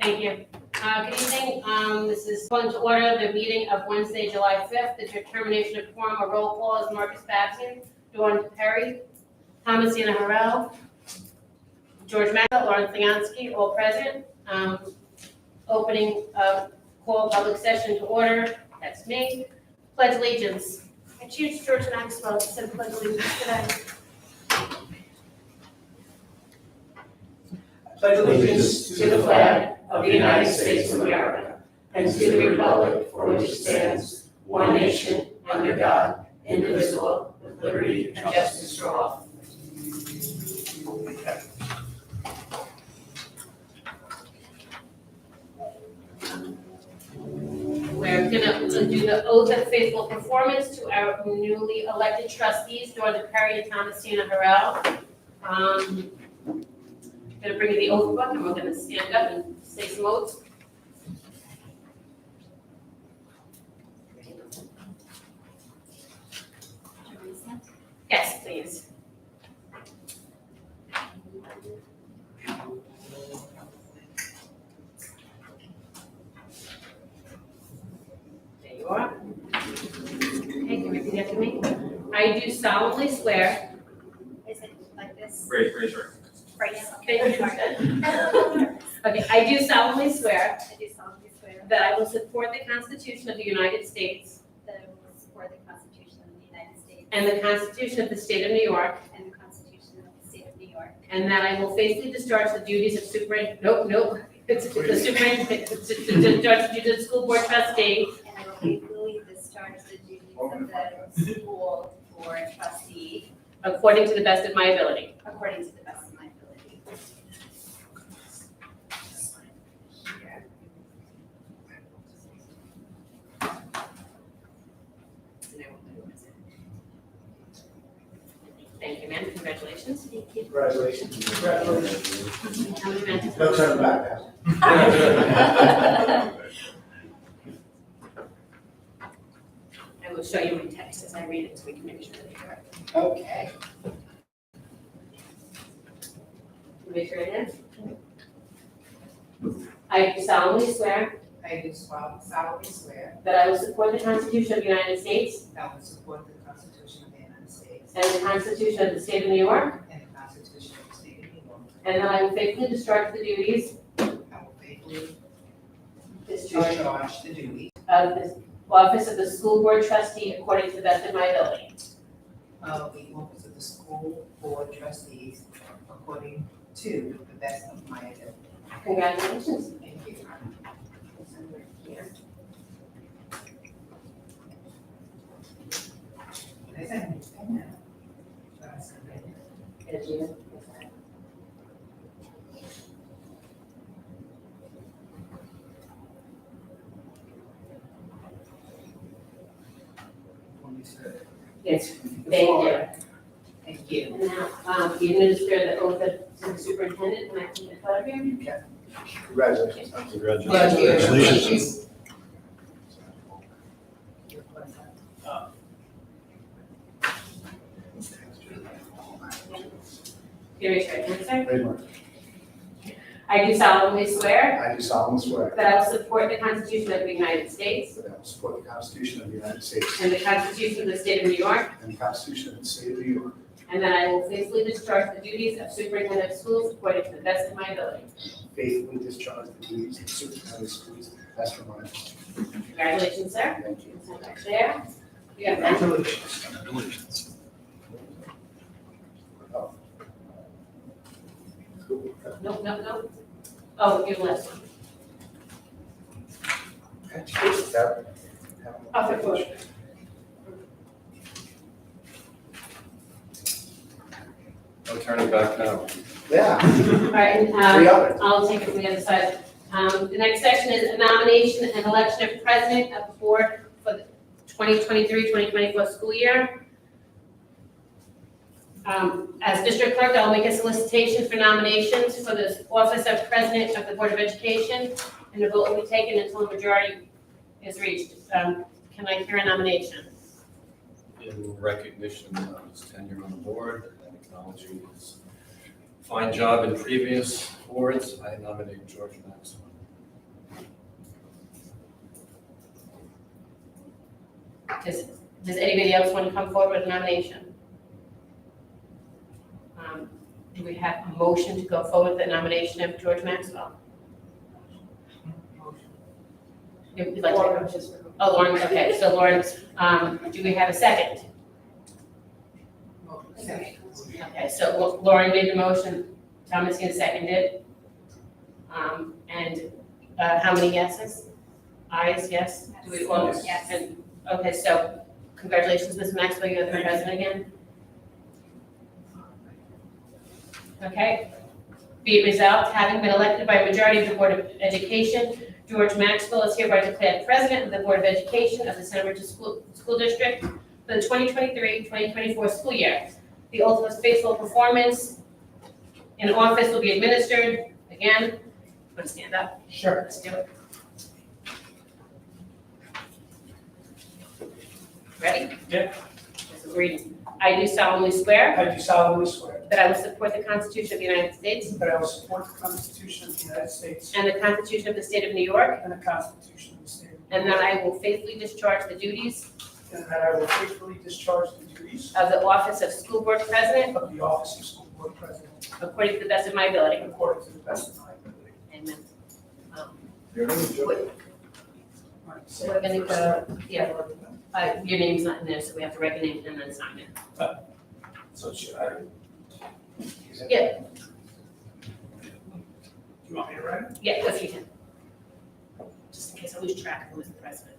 Thank you. Good evening. This is going to order the meeting of Wednesday, July 5th. The determination of quorum, a roll call is Marcus Babson, Dawn Perry, Thomasina Harrell, George Maxwell, Lawrence Liansky, all present. Opening call public session to order. That's me. Pledge allegiance. I choose George Maxwell to send pledge allegiance today. Pledge allegiance to the flag of the United States of America and to the republic for which it stands, one nation, under God, indivisible, with liberty and justice for all. We're going to do the oath of faithful performance to our newly elected trustees, Dawn Perry and Thomasina Harrell. I'm going to bring you the oath book, and we're going to stand up and say some oaths. Yes, please. There you are. Okay, can you repeat after me? I do solemnly swear. Is it like this? Raise your. Right now? Okay, I do solemnly swear I do solemnly swear that I will support the Constitution of the United States that I will support the Constitution of the United States and the Constitution of the State of New York, and the Constitution of the State of New York, and that I will faithfully discharge the duties of the school board trustee and I will faithfully discharge the duties of the school board trustee according to the best of my ability. according to the best of my ability. Thank you, ma'am. Congratulations. Thank you. Congratulations. Congratulations. How many minutes? No turn back. I will show you my text as I read it so we can make sure that it's correct. Okay. Raise your hand. I do solemnly swear I do solemnly swear that I will support the Constitution of the United States that I will support the Constitution of the United States and the Constitution of the State of New York, and the Constitution of the State of New York. and that I will faithfully discharge the duties I will faithfully discharge discharge the duties of the office of the school board trustee according to the best of my ability. of the office of the school board trustees according to the best of my ability. Congratulations. Thank you. Here. Is that anything now? That's great. Did you? Yes, thank you. Thank you. And now, you administer the oath of the superintendent, and I can get that of you. Congratulations. Congratulations. Here is your answer. Great work. I do solemnly swear I do solemnly swear that I will support the Constitution of the United States that I will support the Constitution of the United States and the Constitution of the State of New York, and the Constitution of the State of New York, and that I will faithfully discharge the duties of superintendent of schools according to the best of my ability. faithfully discharge the duties of superintendent of schools to the best of my ability. Congratulations, sir. Thank you. Send back there. You got that? Congratulations. Oh. Cool. No. Oh, your last one. Off the floor. No turning back now. Yeah. All right, Three and others. I'll take it from the other side. The next section is a nomination and election of president of the board for the 2023-2024 school year. As district clerk, I'll make a solicitation for nominations for the office of president of the Board of Education, and the vote will be taken until the majority is reached. Can I hear a nomination? In recognition of his tenure on the board and acknowledging his fine job in previous boards, I nominate George Maxwell. Does anybody else want to come forward with a nomination? Do we have a motion to go forward with the nomination of George Maxwell? You'd like to- Oh, Lauren, okay, so Lauren, do we have a second? Okay, so Lauren made the motion, Thomasine seconded. And how many yeses? Ayes, yes? Do we all? Yes. And, okay, so congratulations, Ms. Maxwell, you're the president again. Okay. Be it resolved, having been elected by a majority of the Board of Education, George Maxwell is hereby declared president of the Board of Education of the Center Ridge School District for the 2023-2024 school year. The oath of faithful performance in office will be administered. Again, want to stand up? Sure. Let's do it. Ready? Yeah. Let's read. I do solemnly swear I do solemnly swear that I will support the Constitution of the United States that I will support the Constitution of the United States and the Constitution of the State of New York, and the Constitution of the State of New and York, that I will faithfully discharge the duties and that I will faithfully discharge the duties of the office of School Board President of the office of School Board President according to the best of my ability. according to the best of my ability. Amen. All right, So we're gonna go, yeah, your name's not in there, so we have to write your name and then sign it. So should I? Yeah. You want me to write it? Yeah, if you can. Just in case I lose track of who is the president.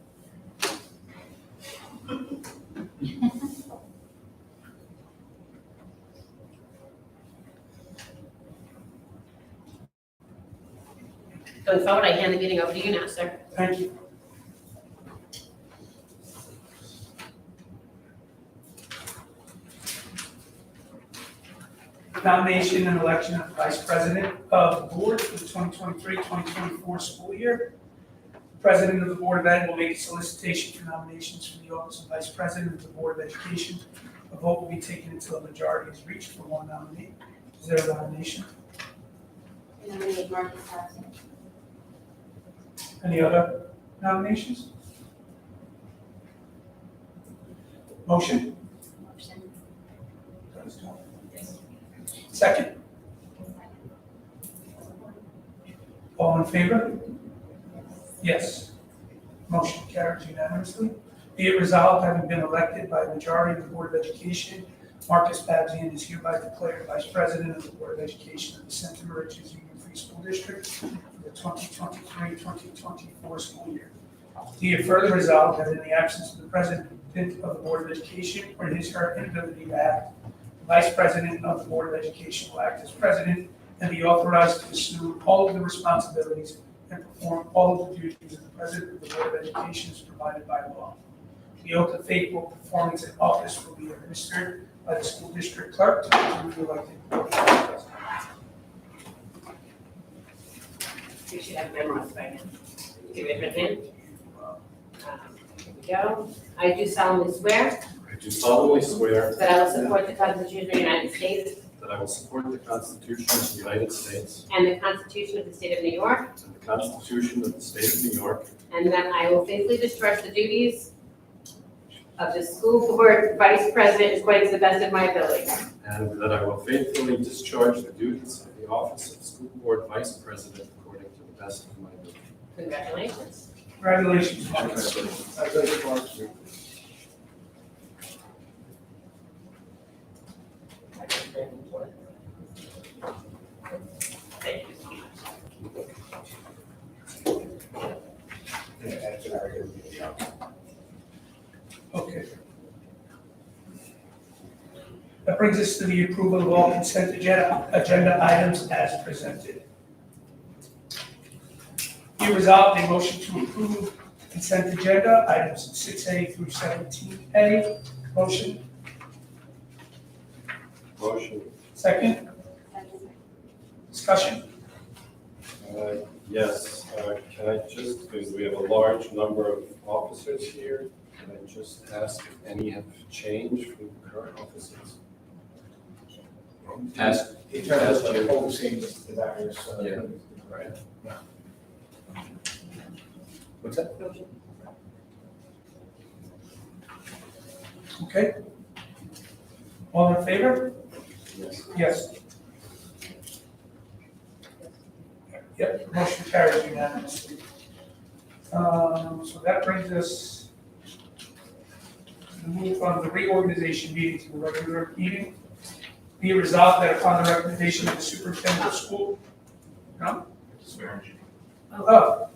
Going forward, I hand the meeting over to you now, sir. Thank you. Nomination and election of Vice President of the Board for the 2023-2024 school year. President of the Board of Ed will make a solicitation for nominations for the office of Vice President of the Board of Education. A vote will be taken until a majority is reached for one nominee. Is there a nomination? Nominate Marcus Babson. Any other nominations? Motion? Motion. Second? All in favor? Yes. Motion carries unanimously. Be it resolved, having been elected by a majority of the Board of Education, Marcus Babzian is hereby declared Vice President of the Board of Education of the Center Ridge Union Free School District for the 2023-2024 school year. Be it further resolved that in the absence of the President of the Board of Education or his or her inability to act, the Vice President of the Board of Education will act as President and be authorized to assume all of the responsibilities and perform all of the duties of the President of the Board of Education as provided by law. The oath of faithful performance in office will be administered by the school district clerk to the duly elected Board of President. You should have memorized by now. Give it a hand. Here we go. I do solemnly swear I do solemnly swear that I will support the Constitution of the United States that I will support the Constitution of the United States and the Constitution of the State of New York, and the Constitution of the State of New York, and that I will faithfully discharge the duties of the School Board Vice President according to the best of my ability. and that I will faithfully discharge the duties of the office of School Board Vice President according to the best of my ability. Congratulations. Congratulations, Marcus. Thank you so much. Okay. That brings us to the approval of all consent agenda items as presented. Be resolved, a motion to approve consent agenda items 6A through 17A. Motion, Motion. second, discussion. Yes, can I just, because we have a large number of officers here, can I just ask if any have changed from current officers? Ask, In terms of focusing the various, Yeah. right. What's that? Okay. All in favor? Yes. Yes. Yep, motion carries unanimously. So that brings us to move from the reorganization meeting to the regular meeting. Be it resolved that upon the recommendation of the superintendent of school, no? Swear. Oh,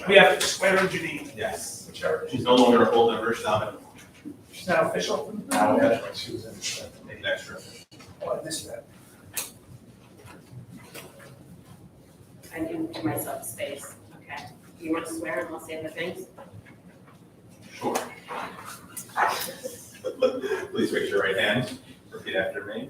we have to swear in Janine, Yes. which are, She's no longer a full member, she's now she's not official. Now, that's right, she was in, make it extra. Oh, I missed that. I can give myself space, okay. You want to swear and I'll say the things? Sure. Please raise your right hand, repeat after me.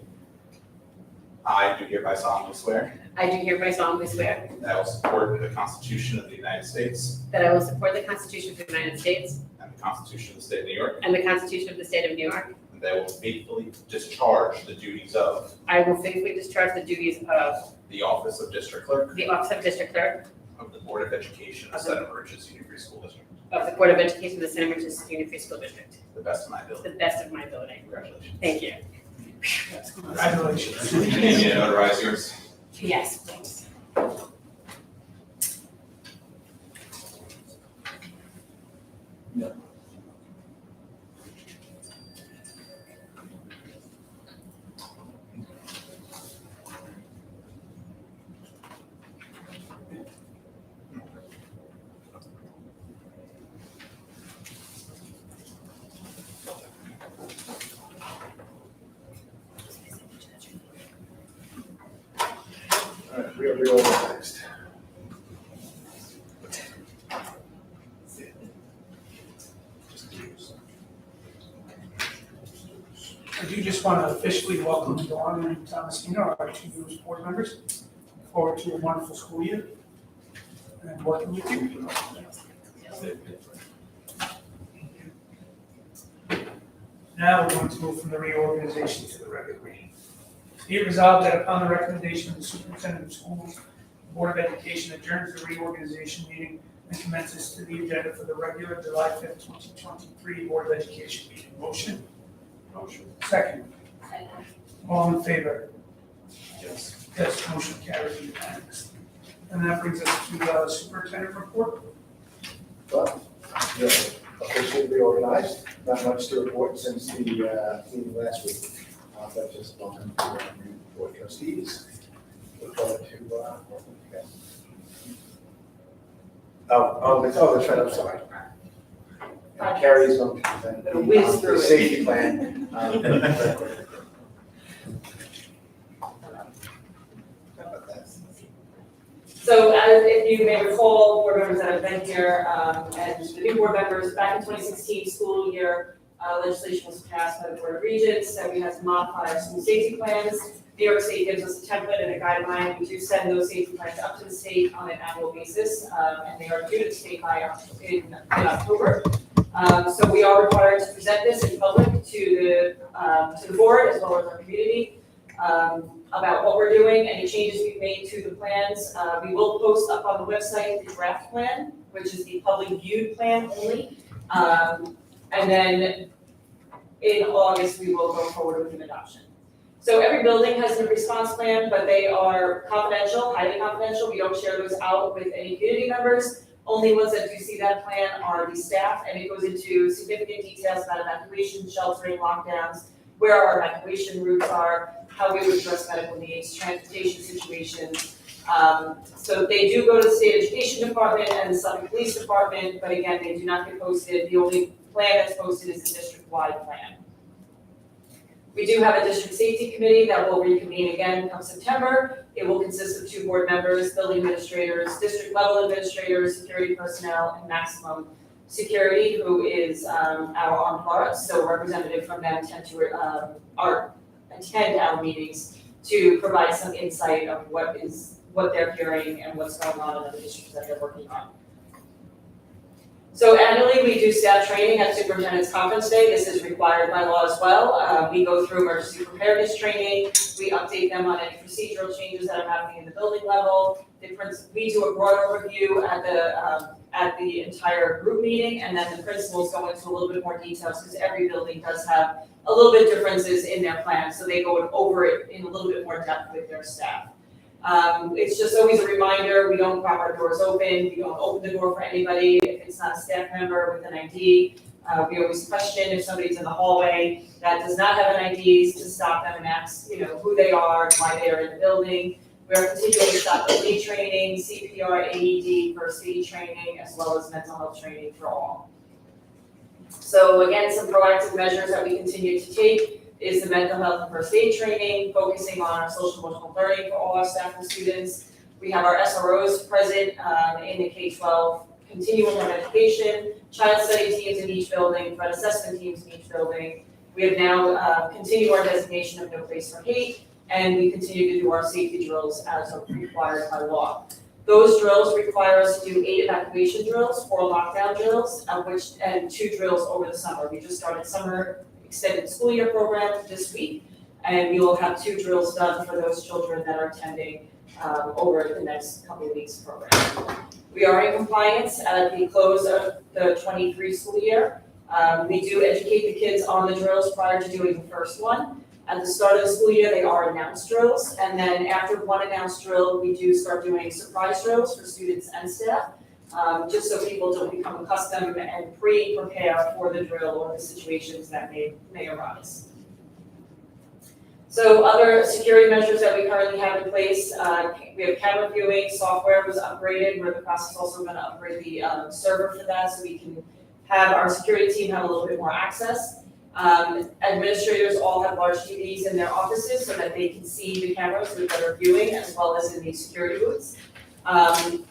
I do hereby solemnly swear I do hereby solemnly swear that I will support the Constitution of the United States that I will support the Constitution of the United States and the Constitution of the State of New York, and the Constitution of the State of New York. and that I will faithfully discharge the duties of I will faithfully discharge the duties of the office of District Clerk the Office of District Clerk of the Board of Education of Center Bridges Union Free School District, of the Board of Education of the Center Bridges Union Free School District, to the best of my to ability. the best of my ability. Congratulations. Thank you. Congratulations. You need to notarize yours. Yes, please. All right, we are reorganized. I do just want to officially welcome Dawn and Thomasina, our two newest board members. Look forward to a wonderful school year and working with you. Now we're going to move from the reorganization to the regular meeting. Be it resolved that upon the recommendation of the superintendent of schools, the Board of Education adjourns the reorganization meeting and commences to the agenda for the regular July 5th, 2023 Board of Education meeting. Motion? Motion. Second. All in favor? Yes. Yes, motion carries unanimously. And that brings us to the superintendent report. Well, yeah, officially reorganized, not much to report since the meeting last week. But just welcome to our new board trustees. Look forward to working together. That's right, I'm sorry. And Carrie is going to present Gonna whiz through the it. safety plan. So as if you may recall, board members that have been here, and the new board members, back in 2016 school year, legislation was passed by the Board of Regents, and we had to modify our school safety plans. New York State gives us a template and a guideline. We do send those safety plans up to the state on an annual basis, and they are due to the state in October. So we are required to present this in public to the board as well as our community. About what we're doing, any changes we've made to the plans. We will post up on the website the draft plan, which is the public viewed plan only. And then in August, we will go forward with an adoption. So every building has a response plan, but they are confidential, highly confidential. We don't share those out with any community members. Only ones that do see that plan are the staff, and it goes into significant details about evacuation, sheltering, lockdowns, where our evacuation routes are, how we would address medical needs, transportation situations. So they do go to the state education department and the Suffolk Police Department, but again, they do not get posted. The only plan that's posted is the district-wide plan. We do have a district safety committee that will reconvene again come September. It will consist of 2 board members, building administrators, district-level administrators, security personnel, and maximum security, who is our armed guards. So a representative from them attend our meetings to provide some insight of what they're hearing and what's going on in the issues that they're working on. So annually, we do staff training at Superintendent's Conference Day. This is required by law as well. We go through emergency preparedness training. We update them on any procedural changes that are happening in the building level. We do a broad overview at the entire group meeting, and then the principals go into a little bit more details, because every building does have a little bit differences in their plans, so they go over it in a little bit more depth with their staff. It's just always a reminder, we don't prop our doors open, we don't open the door for anybody if it's not a staff member with an ID. We always question if somebody's in the hallway that does not have an ID, to stop them and ask, who they are and why they are in the building. We are continuing stop aid training, CPR, AED, first aid training, as well as mental health training for all. So again, some proactive measures that we continue to take is the mental health and first aid training, focusing on our social emotional learning for all our staff and students. We have our SROs present in the K-12 continuum of education, child study teams in each building, threat assessment teams in each building. We have now continued our designation of no place for hate, and we continue to do our safety drills as required by law. Those drills require us to do 8 evacuation drills, 4 lockdown drills, and 2 drills over the summer. We just started summer extended school year program this week, and we will have 2 drills done for those children that are attending over the next couple of weeks program. We are in compliance at the close of the 23 school year. We do educate the kids on the drills prior to doing the first one. At the start of the school year, they are announced drills, and then after one announced drill, we do start doing surprise drills for students and staff, just so people don't become accustomed and pre-prepare for the drill or the situations that may arise. So other security measures that we currently have in place, we have camera viewing, software was upgraded, we're in the process also going to upgrade the server for that, so we can have our security team have a little bit more access. Administrators all have large TVs in their offices so that they can see the cameras with better viewing, as well as in the security booths.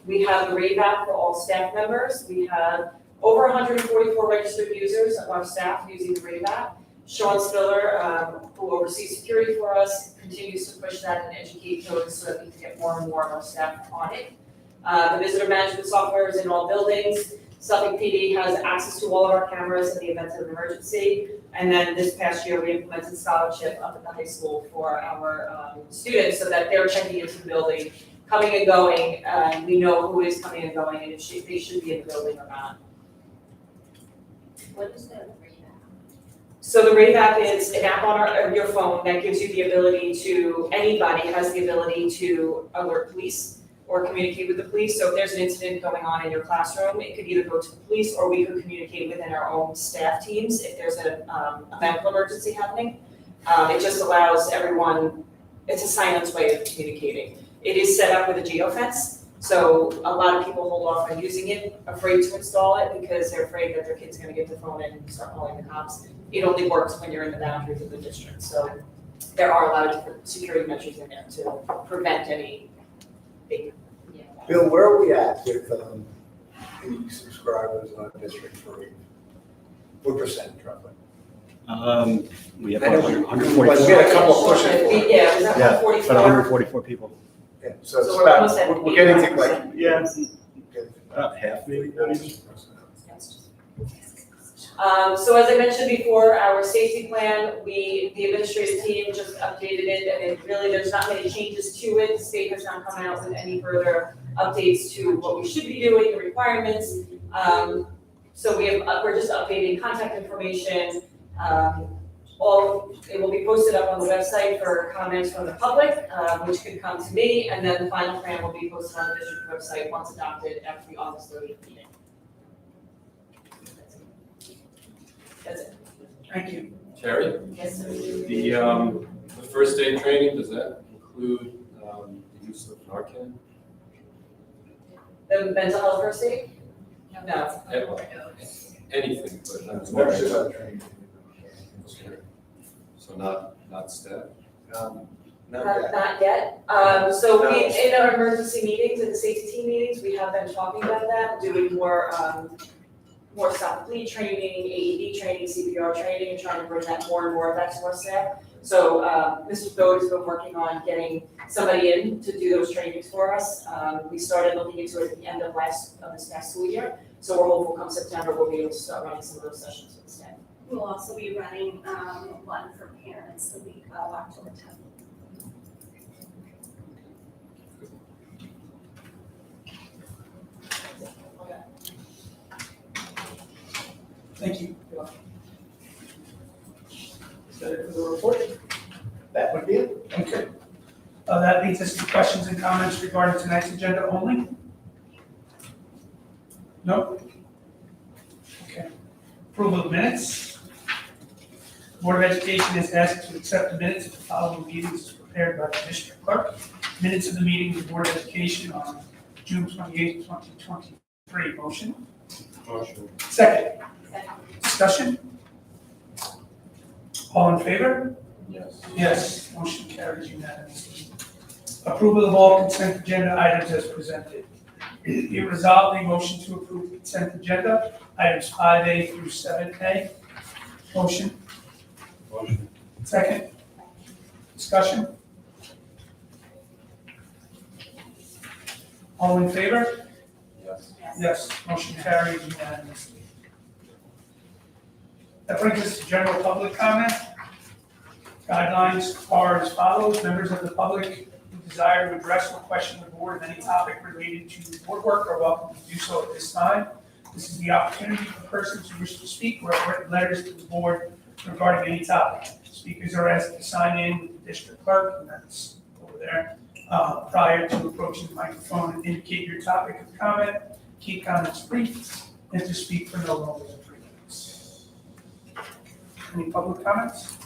We have the rave app for all staff members. We have over 144 registered users of our staff using the rave app. Sean Spiller, who oversees security for us, continues to push that and educate those so that we can get more and more of our staff on it. The visitor management software is in all buildings. Suffolk PD has access to all of our cameras in the event of an emergency. And then this past year, we implemented scholarship up at the high school for our students so that they're checking into the building, coming and going, and we know who is coming and going and if they should be in the building or not. What is the rave app? So the rave app is an app on your phone that gives you the ability to, anybody has the ability to alert police or communicate with the police. So if there's an incident going on in your classroom, it could either go to the police or we could communicate within our own staff teams if there's a medical emergency happening. It just allows everyone, it's a silence way of communicating. It is set up with a geofence, so a lot of people hold off on using it, afraid to install it because they're afraid that their kid's gonna get the phone and start calling the cops. It only works when you're in the boundaries of the district. So there are a lot of different security measures in there to prevent any big. Bill, where are we at with any subscribers on District 3? What percentage roughly? We have I know 144. But we had a couple of pushing for it. Yeah, was that Yeah, 144? about 144 people. Yeah, so it's So we're almost at about, we're getting to like. 85%. Yeah, about half maybe. So as I mentioned before, our safety plan, the administrative team just updated it, and it really, there's not many changes to it. The state has not come out with any further updates to what we should be doing, the requirements. So we're just updating contact information. It will be posted up on the website for comments from the public, which could come to me, and then the final plan will be posted on the district website once adopted after the August 30th meeting. That's it. Thank you. Terry, Yes, sir. the first aid training, does that include the use of Narcan? The mental health first aid? No. Anything, but I'm Members wondering, of the training. so not staff? Not Not, yet. not yet. So we, in our emergency meetings and the safety team meetings, we have been talking about that, doing more stop bleed training, AED training, CPR training, and trying to bring that more and more back to our staff. So, Mr. Bode has been working on getting somebody in to do those trainings for us. We started looking into it at the end of this past school year. So we're hopeful come September, we'll be able to start running some of those sessions with the staff. We'll also be running one for parents the week of October 10th. Thank you. Is that it for the report? That would be it. Okay. That leads us to questions and comments regarding tonight's agenda only? No? Okay. Approval of minutes. Board of Education is asked to accept the minutes of the following meetings as prepared by the district clerk. Minutes of the meeting of the Board of Education on June 28, 2023. Motion? Motion. Second. Discussion? All in favor? Yes. Yes, motion carries unanimously. Approval of all consent agenda items as presented. Be it resolved, a motion to approve the consent agenda, items 5A through 7A. Motion, Motion. second. Discussion? All in favor? Yes. Yes, motion carries unanimously. That brings us to general public comment. Guidelines are as follows. Members of the public who desire to address or question the board of any topic related to board work are welcome to do so at this time. This is the opportunity for persons who wish to speak or have written letters to the board regarding any topic. Speakers are asked to sign in with the district clerk, and that's over there, prior to approaching the microphone and indicate your topic of comment. Keep comments brief and to speak for no longer than 3 minutes. Any public comments?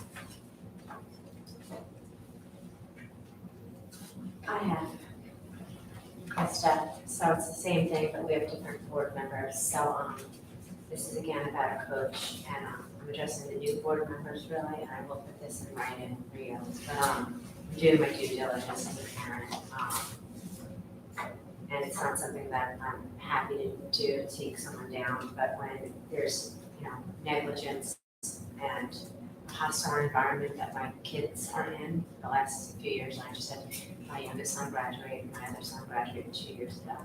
I have. Steph, so it's the same thing, but we have different board members, so, this is again about a coach, and, I'm addressing the new board members really, and I will put this in writing for you, but, I'm doing my due diligence as a parent, and it's not something that I'm happy to do, take someone down, but when there's, negligence and a hostile environment that my kids are in the last few years, I just had my youngest son graduated, my other son graduated 2 years ago.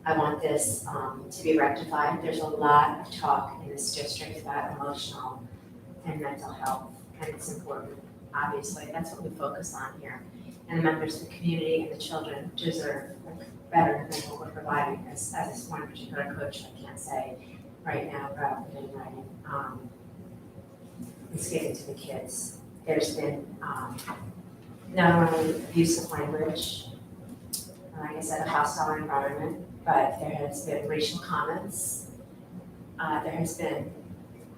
I want this to be rectified. There's a lot of talk in this district about emotional and mental health, and it's important, obviously. That's what we focus on here. And the members of the community and the children deserve better than what we're providing. As this one particular coach, I can't say right now, but I'll put it in writing. It's given to the kids. There's been not only abusive language, like I said, a hostile environment, but there has been racial comments. There has been,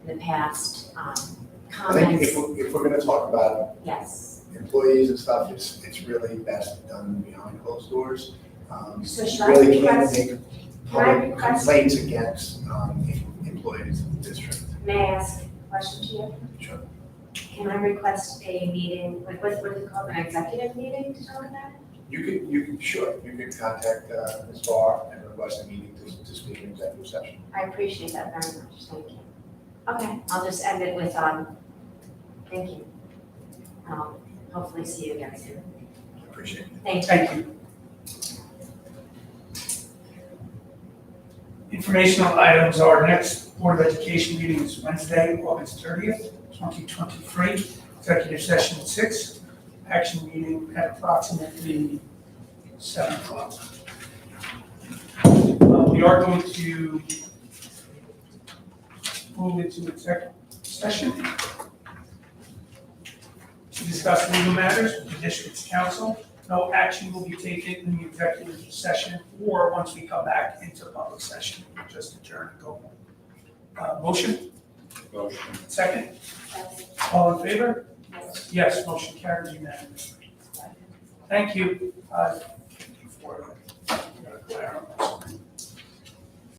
in the past, I think comments. if we're gonna talk about Yes. employees and stuff, it's really best done behind closed doors. So You should I really can't request, make can I public request, complaints against employees of the district. may I ask a question to you? Sure. Can I request a meeting, like what is it called, an executive meeting to talk about it? You could contact Ms. Barr and request a meeting to speak in executive session. I appreciate that very much, thank you. Okay, I'll just end it with, thank you. I'll hopefully see you again soon. Appreciate it. Thank you. Thank you. Informational items are next Board of Education meeting is Wednesday, August 30th, 2023. Executive session at 6. Action meeting at approximately 7 o'clock. We are going to move into executive session to discuss legal matters with the district's council. No action will be taken in the executive session or once we come back into public session. We'll just adjourn and go home. Motion? Motion. Second? All in favor? Yes, motion carries unanimously. Thank you.